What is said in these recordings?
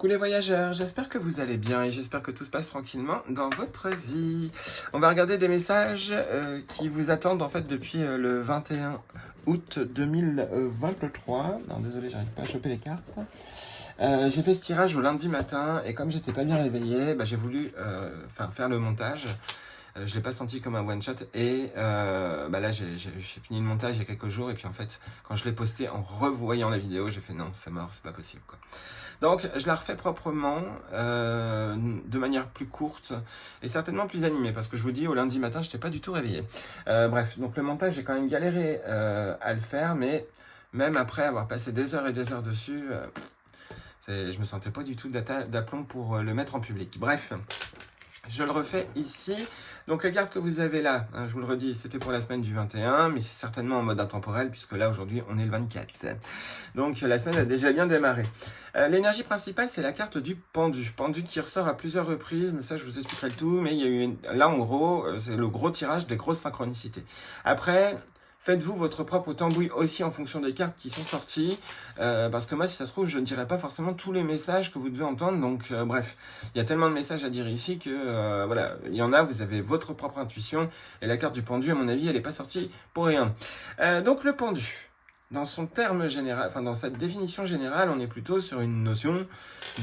Coucou les voyageurs, j'espère que vous allez bien et j'espère que tout se passe tranquillement dans votre vie. On va regarder des messages qui vous attendent en fait depuis le 21 août 2023. Non, désolé, j'arrive pas à choper les cartes. J'ai fait ce tirage au lundi matin et comme j'étais pas bien réveillé, j'ai voulu faire le montage. Je l'ai pas senti comme un one shot et là j'ai fini le montage il y a quelques jours et puis en fait quand je l'ai posté en revoyant la vidéo j'ai fait non c'est mort, c'est pas possible quoi. Donc je la refais proprement, de manière plus courte et certainement plus animée parce que je vous dis au lundi matin je n'étais pas du tout réveillé. Bref, donc le montage j'ai quand même galéré à le faire, mais même après avoir passé des heures et des heures dessus, je me sentais pas du tout d'aplomb pour le mettre en public. Bref, je le refais ici. Donc les cartes que vous avez là, hein, je vous le redis, c'était pour la semaine du 21, mais c'est certainement en mode intemporel, puisque là, aujourd'hui, on est le 24. Donc la semaine a déjà bien démarré. L'énergie principale, c'est la carte du pendu. Pendu qui ressort à plusieurs reprises, mais ça, je vous expliquerai le tout. Mais il y a eu là, en gros, c'est le gros tirage des grosses synchronicités. Après, faites-vous votre propre tambouille aussi en fonction des cartes qui sont sorties. Parce que moi, si ça se trouve, je ne dirai pas forcément tous les messages que vous devez entendre. Donc, bref, il y a tellement de messages à dire ici que, voilà, il y en a, vous avez votre propre intuition. Et la carte du pendu, à mon avis, elle n'est pas sortie pour rien. Donc, le pendu, dans son terme général, enfin, dans sa définition générale, on est plutôt sur une notion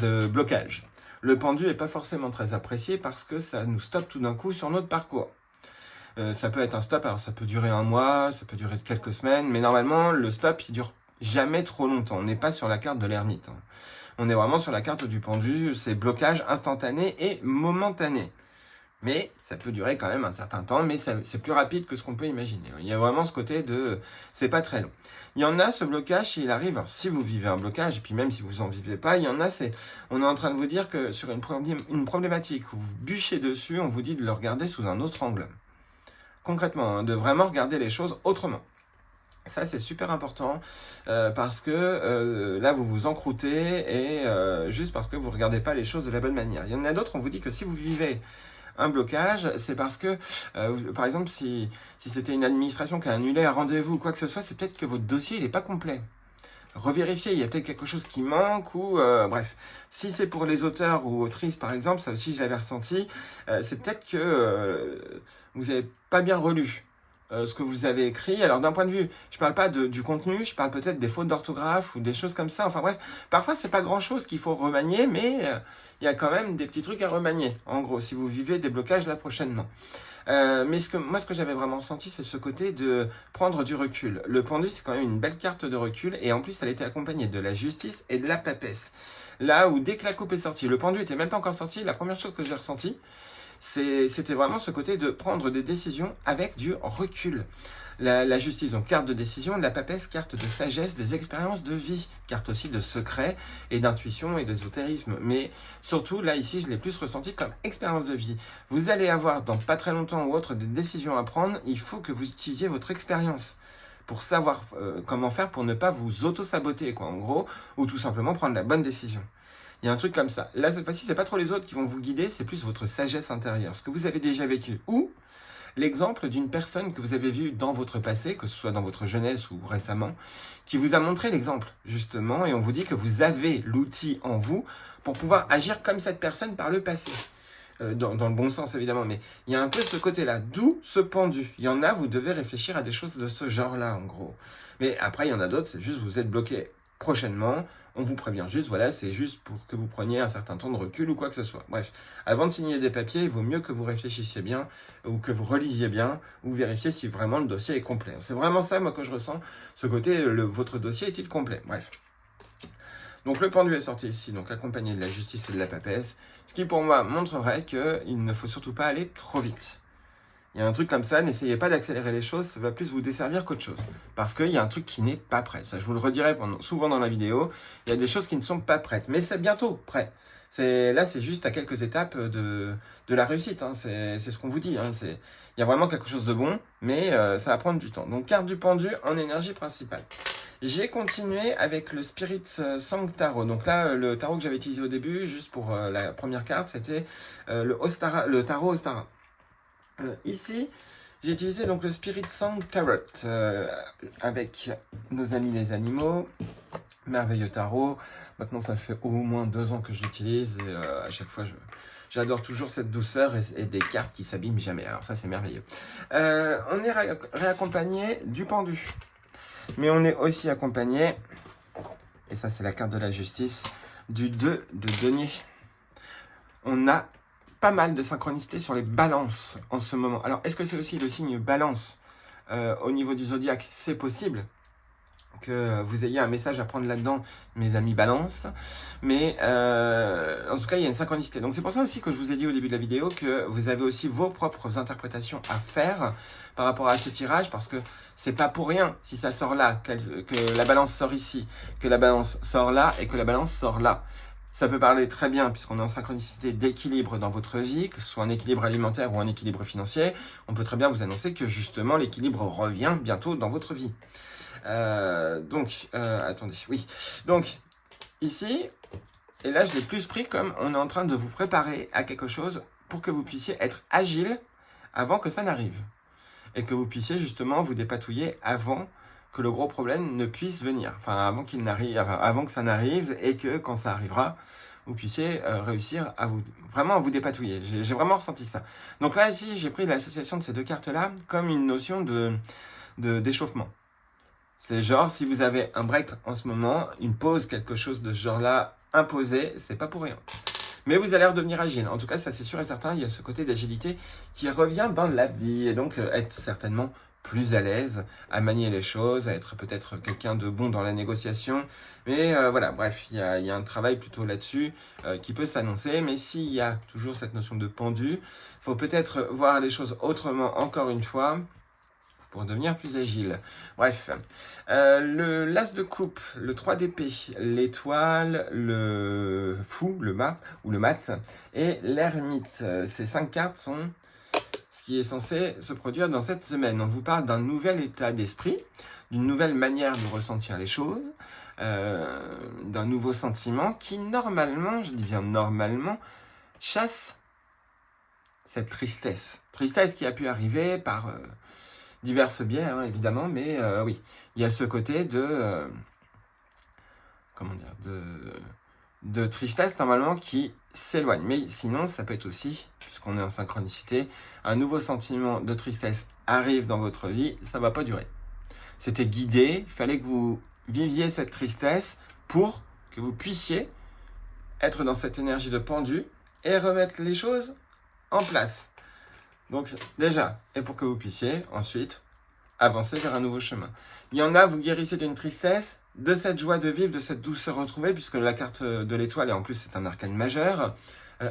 de blocage. Le pendu n'est pas forcément très apprécié parce que ça nous stoppe tout d'un coup sur notre parcours. Ça peut être un stop, alors ça peut durer un mois, ça peut durer quelques semaines, mais normalement, le stop, il dure jamais trop longtemps. On n'est pas sur la carte de l'ermite. Hein. On est vraiment sur la carte du pendu, c'est blocage instantané et momentané. Mais ça peut durer quand même un certain temps, mais c'est plus rapide que ce qu'on peut imaginer. Il y a vraiment ce côté de... c'est pas très long. Il y en a, ce blocage, s'il arrive, alors, si vous vivez un blocage, et puis même si vous en vivez pas, il y en a, on est en train de vous dire que sur une problématique où vous bûchez dessus, on vous dit de le regarder sous un autre angle. Concrètement, hein, de vraiment regarder les choses autrement. Ça, c'est super important parce que là, vous vous encroûtez et juste parce que vous ne regardez pas les choses de la bonne manière. Il y en a d'autres, on vous dit que si vous vivez un blocage, c'est parce que, par exemple, si c'était une administration qui a annulé un rendez-vous ou quoi que ce soit, c'est peut-être que votre dossier n'est pas complet. Revérifier, il y a peut-être quelque chose qui manque ou bref. Si c'est pour les auteurs ou autrices par exemple, ça aussi je l'avais ressenti, c'est peut-être que vous n'avez pas bien relu ce que vous avez écrit. Alors d'un point de vue, je parle pas du contenu, je parle peut-être des fautes d'orthographe ou des choses comme ça. Enfin bref, parfois c'est pas grand-chose qu'il faut remanier, mais il y a quand même des petits trucs à remanier. En gros, si vous vivez des blocages là prochainement. Mais ce que j'avais vraiment ressenti, c'est ce côté de prendre du recul. Le pendu, c'est quand même une belle carte de recul, et en plus, elle était accompagnée de la justice et de la papesse. Là où, dès que la coupe est sortie, le pendu était même pas encore sorti, la première chose que j'ai ressentie, c'était vraiment ce côté de prendre des décisions avec du recul. La justice, donc carte de décision, la papesse, carte de sagesse, des expériences de vie, carte aussi de secret et d'intuition et d'ésotérisme. Mais surtout, là, ici, je l'ai plus ressenti comme expérience de vie. Vous allez avoir, dans pas très longtemps ou autre, des décisions à prendre. Il faut que vous utilisiez votre expérience pour savoir comment faire pour ne pas vous auto-saboter, quoi, en gros, ou tout simplement prendre la bonne décision. Il y a un truc comme ça. Là, cette fois-ci, c'est pas trop les autres qui vont vous guider, c'est plus votre sagesse intérieure. Ce que vous avez déjà vécu ou l'exemple d'une personne que vous avez vue dans votre passé, que ce soit dans votre jeunesse ou récemment, qui vous a montré l'exemple, justement, et on vous dit que vous avez l'outil en vous pour pouvoir agir comme cette personne par le passé. Dans le bon sens, évidemment, mais il y a un peu ce côté-là, d'où ce pendu. Il y en a, vous devez réfléchir à des choses de ce genre-là, en gros. Mais après, il y en a d'autres, c'est juste vous êtes bloqué prochainement, on vous prévient juste, voilà, c'est juste pour que vous preniez un certain temps de recul ou quoi que ce soit. Bref, avant de signer des papiers, il vaut mieux que vous réfléchissiez bien ou que vous relisiez bien ou vérifiez si vraiment le dossier est complet. C'est vraiment ça, moi, que je ressens, ce côté, votre dossier est-il complet? Bref. Donc le pendu est sorti ici, donc accompagné de la justice et de la papesse, ce qui pour moi montrerait qu'il ne faut surtout pas aller trop vite. Il y a un truc comme ça, n'essayez pas d'accélérer les choses, ça va plus vous desservir qu'autre chose. Parce qu'il y a un truc qui n'est pas prêt. Ça, je vous le redirai souvent dans la vidéo. Il y a des choses qui ne sont pas prêtes, mais c'est bientôt prêt. Là, c'est juste à quelques étapes de la réussite. Hein. C'est ce qu'on vous dit. Hein. Il y a vraiment quelque chose de bon, mais ça va prendre du temps. Donc, carte du pendu en énergie principale. J'ai continué avec le Spirit Sang Tarot. Donc là, le tarot que j'avais utilisé au début, juste pour la première carte, c'était le tarot Ostara. Ici, j'ai utilisé donc le Spirit Sang Tarot avec nos amis les animaux. Merveilleux tarot. Maintenant, ça fait au moins 2 ans que je l'utilise et à chaque fois, j'adore toujours cette douceur et des cartes qui s'abîment jamais. Alors ça, c'est merveilleux. On est réaccompagné du pendu. Mais on est aussi accompagné, et ça c'est la carte de la justice, du 2 de denier. On a pas mal de synchronicité sur les balances en ce moment. Alors, est-ce que c'est aussi le signe balance au niveau du zodiaque? C'est possible que vous ayez un message à prendre là-dedans, mes amis balance. Mais en tout cas, il y a une synchronicité. Donc c'est pour ça aussi que je vous ai dit au début de la vidéo que vous avez aussi vos propres interprétations à faire par rapport à ce tirage, parce que c'est pas pour rien si ça sort là, que la balance sort ici, que la balance sort là et que la balance sort là. Ça peut parler très bien, puisqu'on est en synchronicité d'équilibre dans votre vie, que ce soit un équilibre alimentaire ou un équilibre financier. On peut très bien vous annoncer que justement l'équilibre revient bientôt dans votre vie. Attendez, oui. Donc, ici, et là je l'ai plus pris comme on est en train de vous préparer à quelque chose pour que vous puissiez être agile avant que ça n'arrive. Et que vous puissiez justement vous dépatouiller avant que le gros problème ne puisse venir. Enfin, avant que ça n'arrive et que quand ça arrivera, vous puissiez réussir à vous dépatouiller. J'ai vraiment ressenti ça. Donc là, ici, j'ai pris l'association de ces deux cartes-là comme une notion d'échauffement. C'est genre, si vous avez un break en ce moment, une pause, quelque chose de ce genre-là imposé, c'est pas pour rien. Mais vous allez redevenir agile. En tout cas, ça c'est sûr et certain, il y a ce côté d'agilité qui revient dans la vie. Et donc, être certainement plus à l'aise à manier les choses, à être peut-être quelqu'un de bon dans la négociation. Mais voilà, bref, il y a un travail plutôt là-dessus qui peut s'annoncer. Mais s'il y a toujours cette notion de pendu, il faut peut-être voir les choses autrement encore une fois, pour devenir plus agile. Bref, le l'as de coupe, le 3 d'épée, l'étoile, le fou, le mât ou le mat et l'ermite. Ces 5 cartes sont ce qui est censé se produire dans cette semaine. On vous parle d'un nouvel état d'esprit, d'une nouvelle manière de ressentir les choses, d'un nouveau sentiment qui normalement, je dis bien normalement, chasse cette tristesse. Tristesse qui a pu arriver par diverses biais, hein, évidemment, mais oui, il y a ce côté de de tristesse normalement qui s'éloigne. Mais sinon, ça peut être aussi, puisqu'on est en synchronicité, un nouveau sentiment de tristesse arrive dans votre vie, ça va pas durer. C'était guidé, il fallait que vous viviez cette tristesse pour que vous puissiez être dans cette énergie de pendu et remettre les choses en place. Donc déjà, et pour que vous puissiez ensuite avancer vers un nouveau chemin. Il y en a, vous guérissez d'une tristesse, de cette joie de vivre, de cette douceur retrouvée, puisque la carte de l'étoile, et en plus c'est un arcane majeur,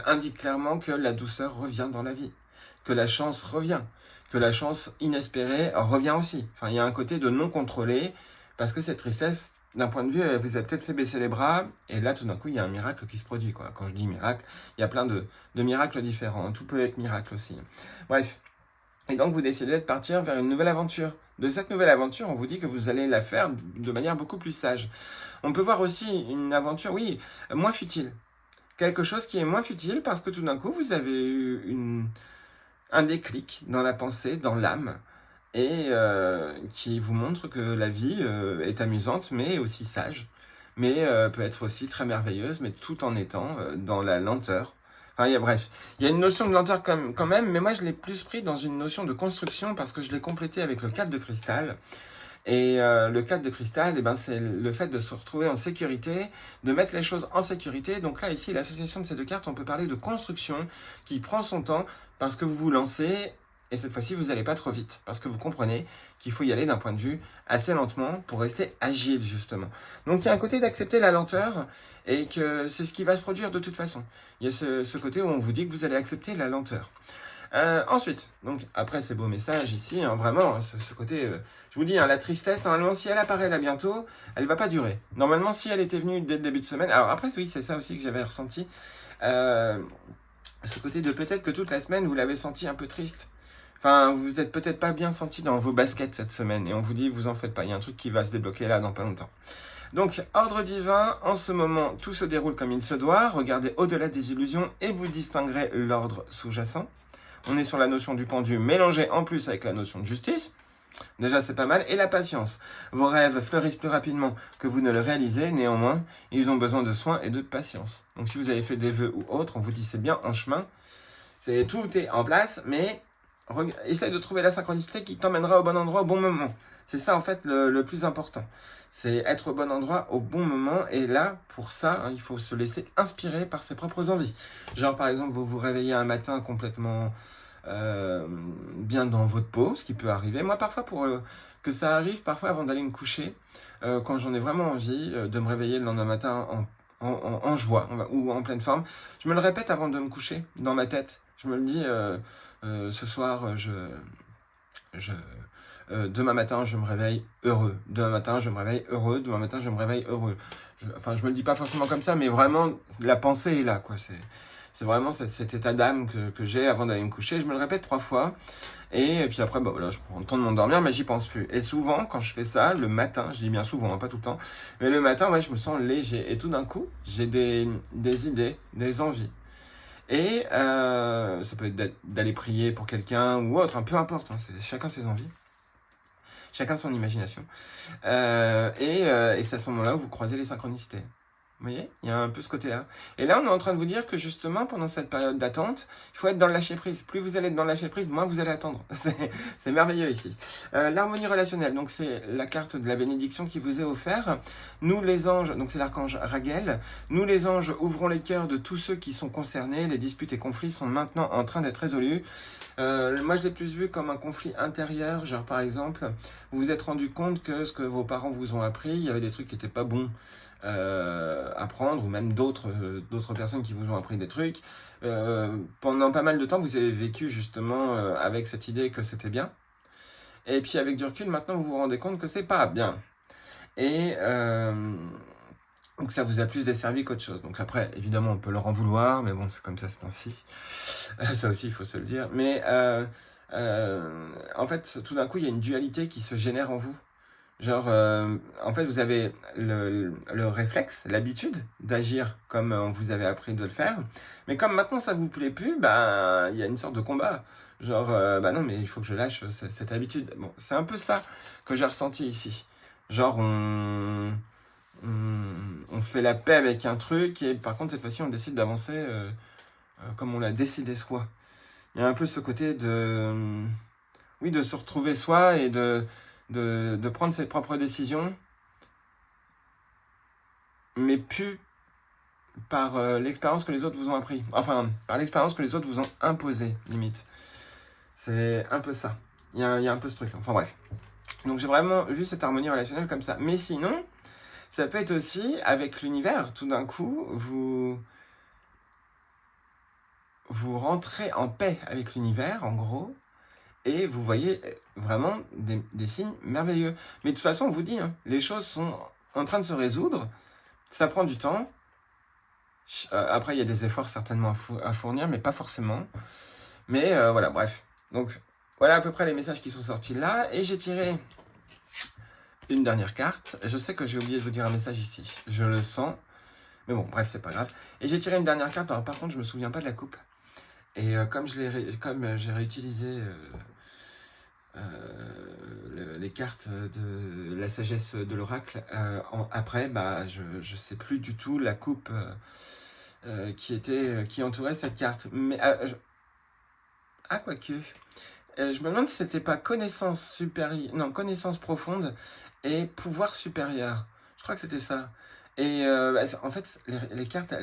indique clairement que la douceur revient dans la vie, que la chance revient, que la chance inespérée revient aussi. Enfin, il y a un côté de non contrôlé, parce que cette tristesse, d'un point de vue, vous avez peut-être fait baisser les bras, et là, tout d'un coup, il y a un miracle qui se produit, quoi. Quand je dis miracle, il y a plein de miracles différents. Tout peut être miracle aussi. Bref. Et donc, vous décidez de partir vers une nouvelle aventure. De cette nouvelle aventure, on vous dit que vous allez la faire de manière beaucoup plus sage. On peut voir aussi une aventure, oui, moins futile. Quelque chose qui est moins futile parce que tout d'un coup, vous avez eu un déclic dans la pensée, dans l'âme, et qui vous montre que la vie est amusante, mais aussi sage, mais peut être aussi très merveilleuse, mais tout en étant dans la lenteur. Enfin, bref, il y a une notion de lenteur quand même, mais moi je l'ai plus pris dans une notion de construction parce que je l'ai complété avec le 4 de cristal. Et le 4 de cristal, eh ben, c'est le fait de se retrouver en sécurité, de mettre les choses en sécurité. Donc là, ici, l'association de ces deux cartes, on peut parler de construction qui prend son temps parce que vous vous lancez. Et cette fois-ci, vous n'allez pas trop vite, parce que vous comprenez qu'il faut y aller d'un point de vue assez lentement pour rester agile, justement. Donc, il y a un côté d'accepter la lenteur, et que c'est ce qui va se produire de toute façon. Il y a ce côté où on vous dit que vous allez accepter la lenteur. Ensuite, donc après ces beaux messages ici, hein, vraiment, hein, ce côté, je vous dis, hein, la tristesse, normalement, si elle apparaît là bientôt, elle ne va pas durer. Normalement, si elle était venue dès le début de semaine, alors après, oui, c'est ça aussi que j'avais ressenti, ce côté de peut-être que toute la semaine, vous l'avez senti un peu triste. Enfin, vous n'êtes peut-être pas bien senti dans vos baskets cette semaine, et on vous dit, vous en faites pas, il y a un truc qui va se débloquer là dans pas longtemps. Donc, ordre divin, en ce moment, tout se déroule comme il se doit. Regardez au-delà des illusions et vous distinguerez l'ordre sous-jacent. On est sur la notion du pendu mélangé en plus avec la notion de justice. Déjà, c'est pas mal. Et la patience. Vos rêves fleurissent plus rapidement que vous ne le réalisez. Néanmoins, ils ont besoin de soins et de patience. Donc, si vous avez fait des vœux ou autres, on vous dit c'est bien en chemin. Tout est en place, mais essaye de trouver la synchronicité qui t'emmènera au bon endroit au bon moment. C'est ça, en fait, le plus important. C'est être au bon endroit au bon moment. Et là, pour ça, il faut se laisser inspirer par ses propres envies. Genre, par exemple, vous vous réveillez un matin complètement bien dans votre peau, ce qui peut arriver. Moi, parfois, pour que ça arrive, parfois, avant d'aller me coucher, quand j'en ai vraiment envie de me réveiller le lendemain matin en joie ou en pleine forme, je me le répète avant de me coucher dans ma tête. Je me le dis, ce soir, demain matin, je me réveille heureux. Demain matin, je me réveille heureux. Demain matin, je me réveille heureux. Je me le dis pas forcément comme ça, mais vraiment, la pensée est là, quoi. C'est vraiment cet état d'âme que j'ai avant d'aller me coucher. Je me le répète 3 fois. Et puis après, voilà, je prends le temps de m'endormir, mais j'y pense plus. Et souvent, quand je fais ça, le matin, je dis bien souvent, pas tout le temps, mais le matin, ouais, je me sens léger. Et tout d'un coup, j'ai des idées, des envies. Et ça peut être d'aller prier pour quelqu'un ou autre, peu importe, c'est chacun ses envies, chacun son imagination. Et c'est à ce moment-là où vous croisez les synchronicités. Vous voyez, il y a un peu ce côté-là. Et là, on est en train de vous dire que justement, pendant cette période d'attente, il faut être dans le lâcher-prise. Plus vous allez être dans le lâcher-prise, moins vous allez attendre. C'est merveilleux ici. L'harmonie relationnelle, donc c'est la carte de la bénédiction qui vous est offerte. Nous les anges, donc c'est l'archange Raguel, nous les anges ouvrons les cœurs de tous ceux qui sont concernés. Les disputes et conflits sont maintenant en train d'être résolus. Moi, je l'ai plus vu comme un conflit intérieur. Genre, par exemple, vous vous êtes rendu compte que ce que vos parents vous ont appris, il y avait des trucs qui n'étaient pas bons apprendre, ou même d'autres personnes qui vous ont appris des trucs. Pendant pas mal de temps, vous avez vécu justement avec cette idée que c'était bien. Et puis avec du recul, maintenant, vous vous rendez compte que c'est pas bien. Et donc ça vous a plus desservi qu'autre chose. Donc après, évidemment, on peut leur en vouloir, mais bon, c'est comme ça, c'est ainsi. Ça aussi, il faut se le dire. Mais en fait, tout d'un coup, il y a une dualité qui se génère en vous. Genre, en fait, vous avez le réflexe, l'habitude d'agir comme on vous avait appris de le faire. Mais comme maintenant ça vous plaît plus, il y a une sorte de combat. Genre, non, mais il faut que je lâche cette habitude. Bon, c'est un peu ça que j'ai ressenti ici. Genre, on fait la paix avec un truc et par contre, cette fois-ci, on décide d'avancer comme on l'a décidé soi. Il y a un peu ce côté oui, de se retrouver soi et de prendre ses propres décisions, mais plus par l'expérience que les autres vous ont appris. Enfin, par l'expérience que les autres vous ont imposée, limite. C'est un peu ça. Il y a un peu ce truc. Enfin bref. Donc j'ai vraiment vu cette harmonie relationnelle comme ça. Mais sinon, ça peut être aussi avec l'univers. Tout d'un coup, vous rentrez en paix avec l'univers, en gros, et vous voyez vraiment des signes merveilleux. Mais de toute façon, on vous dit, les choses sont en train de se résoudre, ça prend du temps. Après, il y a des efforts certainement à fournir, mais pas forcément. Mais voilà, bref. Donc, voilà à peu près les messages qui sont sortis là. Et j'ai tiré une dernière carte. Je sais que j'ai oublié de vous dire un message ici. Je le sens. Mais bon, bref, c'est pas grave. Et j'ai tiré une dernière carte. Alors, par contre, je me souviens pas de la coupe. Et comme j'ai réutilisé les cartes de la sagesse de l'oracle, après, je sais plus du tout la coupe qui entourait cette carte. Mais quoique. Je me demande si c'était pas connaissance supérieure, non, connaissance profonde et pouvoir supérieur. Je crois que c'était ça. Et en fait, les cartes,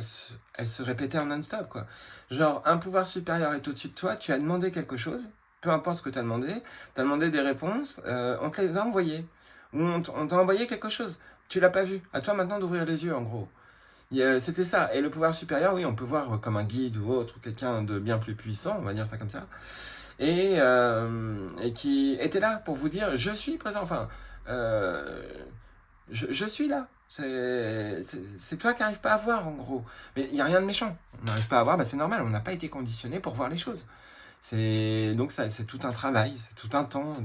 elles se répétaient en non-stop, quoi. Genre, un pouvoir supérieur est au-dessus de toi, tu as demandé quelque chose, peu importe ce que tu as demandé des réponses, on te les a envoyées. Ou on t'a envoyé quelque chose, tu l'as pas vu. À toi maintenant d'ouvrir les yeux, en gros. C'était ça. Et le pouvoir supérieur, oui, on peut voir comme un guide ou autre, ou quelqu'un de bien plus puissant, on va dire ça comme ça. Et qui était là pour vous dire je suis présent, enfin je suis là, c'est toi qui n'arrives pas à voir en gros, mais il n'y a rien de méchant, on n'arrive pas à voir, c'est normal, on n'a pas été conditionné pour voir les choses, donc ça, c'est tout un travail, c'est tout un temps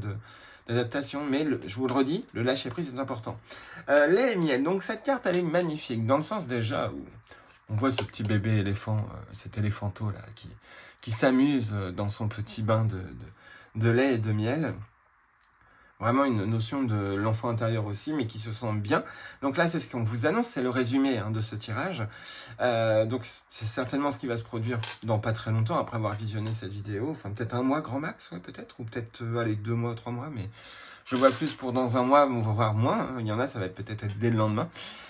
d'adaptation, mais je vous le redis, le lâcher prise est important. Les miels, donc cette carte elle est magnifique, dans le sens déjà où on voit ce petit bébé éléphant, cet éléphanto là qui s'amuse dans son petit bain de lait et de miel. vraiment une notion de l'enfant intérieur aussi, mais qui se sent bien. Donc là, c'est ce qu'on vous annonce, c'est le résumé de ce tirage. Donc c'est certainement ce qui va se produire dans pas très longtemps, après avoir visionné cette vidéo. Enfin, peut-être un mois grand max, ouais, peut-être. Ou peut-être, allez, 2 mois, 3 mois, mais je vois plus pour dans un mois, on va voir moins. Il y en a, ça va peut-être être dès le lendemain.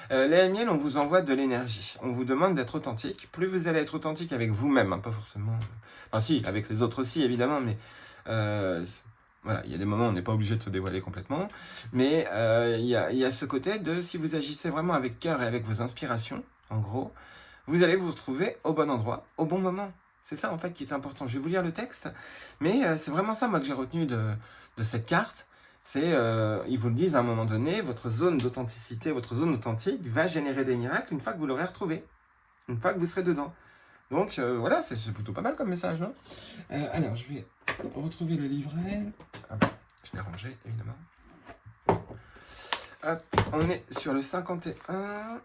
Les miel, on vous envoie de l'énergie. On vous demande d'être authentique. Plus vous allez être authentique avec vous-même, pas forcément... Enfin si, avec les autres aussi, évidemment, mais... Voilà, il y a des moments où on n'est pas obligé de se dévoiler complètement, mais il y a ce côté de si vous agissez vraiment avec cœur et avec vos inspirations, en gros, vous allez vous retrouver au bon endroit, au bon moment. C'est ça en fait qui est important. Je vais vous lire le texte, mais c'est vraiment ça moi que j'ai retenu de cette carte. C'est, ils vous le disent à un moment donné, votre zone d'authenticité, votre zone authentique va générer des miracles une fois que vous l'aurez retrouvé, une fois que vous serez dedans. Donc voilà, c'est plutôt pas mal comme message, non? Alors, je vais retrouver le livret. Je l'ai rangé, évidemment. Hop, on est sur le 51.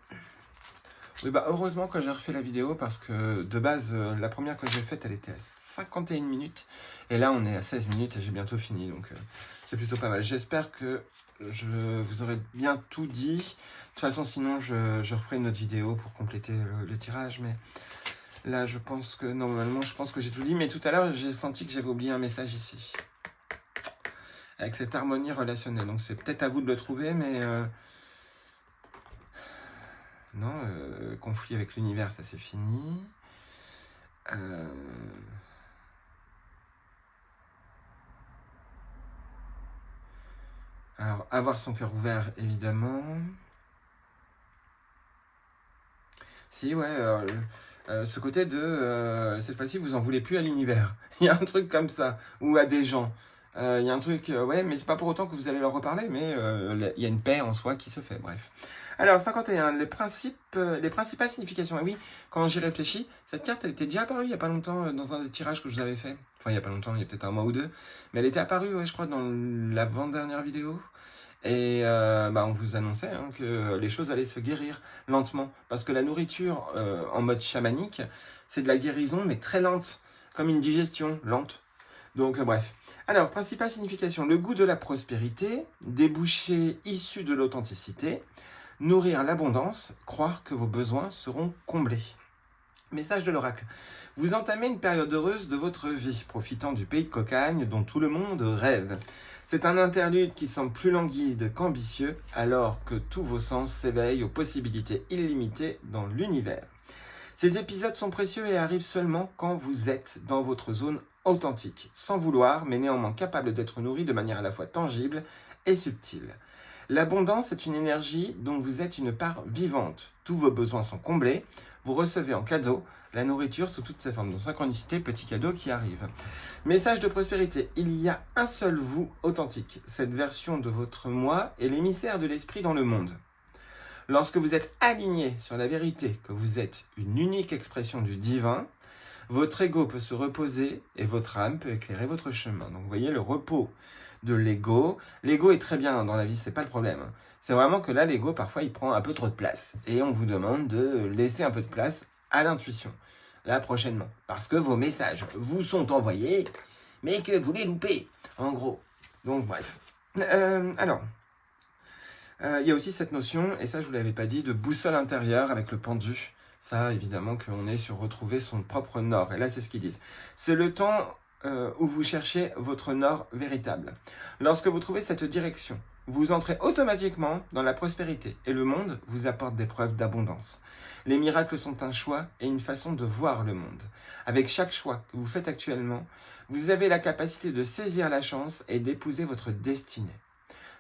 Oui, bah heureusement que j'ai refait la vidéo parce que de base, la première que j'ai faite, elle était à 51 minutes. Et là, on est à 16 minutes et j'ai bientôt fini. Donc, c'est plutôt pas mal. J'espère que vous aurez bien tout dit. De toute façon, sinon, je referai une autre vidéo pour compléter le tirage. Mais là, je pense que normalement, j'ai tout dit. Mais tout à l'heure, j'ai senti que j'avais oublié un message ici. Avec cette harmonie relationnelle. Donc, c'est peut-être à vous de le trouver, mais... non, conflit avec l'univers, ça c'est fini. Alors, avoir son cœur ouvert, évidemment. Si, ouais, ce côté de... cette fois-ci, vous en voulez plus à l'univers. Il y a un truc comme ça. Ou à des gens. Il y a un truc... ouais, mais c'est pas pour autant que vous allez leur reparler, mais il y a une paix en soi qui se fait, bref. Alors, 51, les principales significations. Et oui, quand j'y réfléchis, cette carte, elle était déjà apparue il n'y a pas longtemps dans un des tirages que je vous avais fait. Enfin, il n'y a pas longtemps, il y a peut-être un mois ou deux. Mais elle était apparue, ouais, je crois, dans l'avant-dernière vidéo. Et on vous annonçait que les choses allaient se guérir lentement. Parce que la nourriture en mode chamanique, c'est de la guérison, mais très lente. Comme une digestion lente. Donc bref. Alors, principale signification, le goût de la prospérité, débouchés issus de l'authenticité, nourrir l'abondance, croire que vos besoins seront comblés. Message de l'oracle. Vous entamez une période heureuse de votre vie, profitant du pays de cocagne dont tout le monde rêve. C'est un interlude qui semble plus languide qu'ambitieux, alors que tous vos sens s'éveillent aux possibilités illimitées dans l'univers. Ces épisodes sont précieux et arrivent seulement quand vous êtes dans votre zone authentique, sans vouloir, mais néanmoins capable d'être nourri de manière à la fois tangible et subtile. L'abondance est une énergie dont vous êtes une part vivante. Tous vos besoins sont comblés. Vous recevez en cadeau la nourriture sous toutes ses formes. Donc synchronicité, petit cadeau qui arrive. Message de prospérité. Il y a un seul vous authentique. Cette version de votre moi est l'émissaire de l'esprit dans le monde. Lorsque vous êtes aligné sur la vérité, que vous êtes une unique expression du divin, votre ego peut se reposer et votre âme peut éclairer votre chemin. Donc vous voyez le repos de l'ego. L'ego est très bien dans la vie, c'est pas le problème. C'est vraiment que là, l'ego, parfois, il prend un peu trop de place. Et on vous demande de laisser un peu de place à l'intuition, là, prochainement. Parce que vos messages vous sont envoyés, mais que vous les loupez, en gros. Donc bref. Alors, il y a aussi cette notion, et ça je vous l'avais pas dit, de boussole intérieure avec le pendu. Ça, évidemment, qu'on est sur retrouver son propre nord. Et là, c'est ce qu'ils disent. C'est le temps où vous cherchez votre nord véritable. Lorsque vous trouvez cette direction, vous entrez automatiquement dans la prospérité et le monde vous apporte des preuves d'abondance. Les miracles sont un choix et une façon de voir le monde. Avec chaque choix que vous faites actuellement, vous avez la capacité de saisir la chance et d'épouser votre destinée.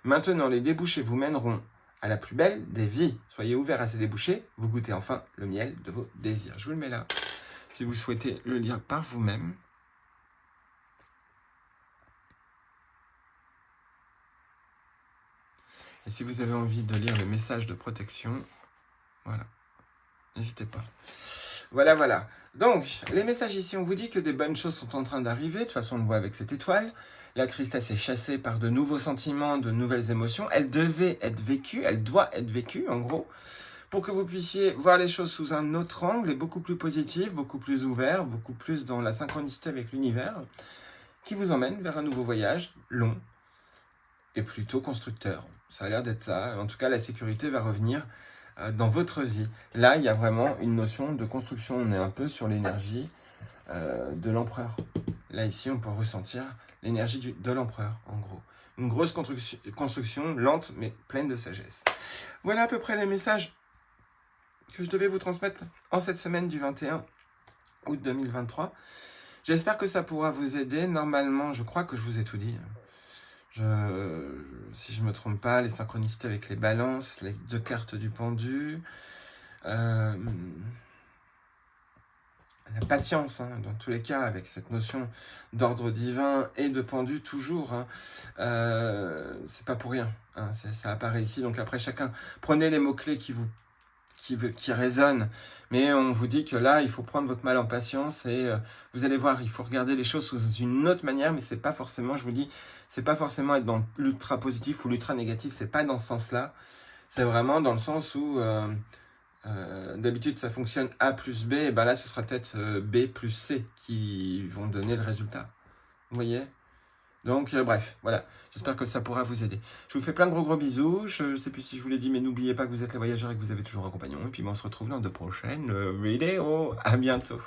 Maintenant, les débouchés vous mèneront à la plus belle des vies. Soyez ouverts à ces débouchés, vous goûtez enfin le miel de vos désirs. Je vous le mets là, si vous souhaitez le lire par vous-même. Et si vous avez envie de lire le message de protection, voilà, n'hésitez pas. Voilà, voilà. Donc, les messages ici, on vous dit que des bonnes choses sont en train d'arriver. De toute façon, on le voit avec cette étoile. La tristesse est chassée par de nouveaux sentiments, de nouvelles émotions. Elle devait être vécue, elle doit être vécue, en gros, pour que vous puissiez voir les choses sous un autre angle et beaucoup plus positif, beaucoup plus ouvert, beaucoup plus dans la synchronicité avec l'univers, qui vous emmène vers un nouveau voyage long, est plutôt constructeur. Ça a l'air d'être ça. En tout cas, la sécurité va revenir dans votre vie. Là, il y a vraiment une notion de construction. On est un peu sur l'énergie de l'empereur. Là, ici, on peut ressentir l'énergie de l'empereur, en gros. Une grosse construction lente, mais pleine de sagesse. Voilà à peu près les messages que je devais vous transmettre en cette semaine du 21 août 2023. J'espère que ça pourra vous aider. Normalement, je crois que je vous ai tout dit. Si je ne me trompe pas, les synchronicités avec les balances, les 2 cartes du pendu, la patience, hein, dans tous les cas, avec cette notion d'ordre divin et de pendu toujours. Hein, c'est pas pour rien. Hein, ça apparaît ici. Donc après, chacun, prenez les mots-clés qui résonnent. Mais on vous dit que là, il faut prendre votre mal en patience et vous allez voir, il faut regarder les choses sous une autre manière, mais c'est pas forcément, je vous dis, c'est pas forcément être dans l'ultra positif ou l'ultra négatif, c'est pas dans ce sens-là. C'est vraiment dans le sens où d'habitude ça fonctionne A plus B, et ben là ce sera peut-être B plus C qui vont donner le résultat. Vous voyez ? Donc, bref, voilà. J'espère que ça pourra vous aider. Je vous fais plein de gros bisous. Je ne sais plus si je vous l'ai dit, mais n'oubliez pas que vous êtes les voyageurs et que vous avez toujours un compagnon. Et puis, on se retrouve dans de prochaines vidéos. À bientôt.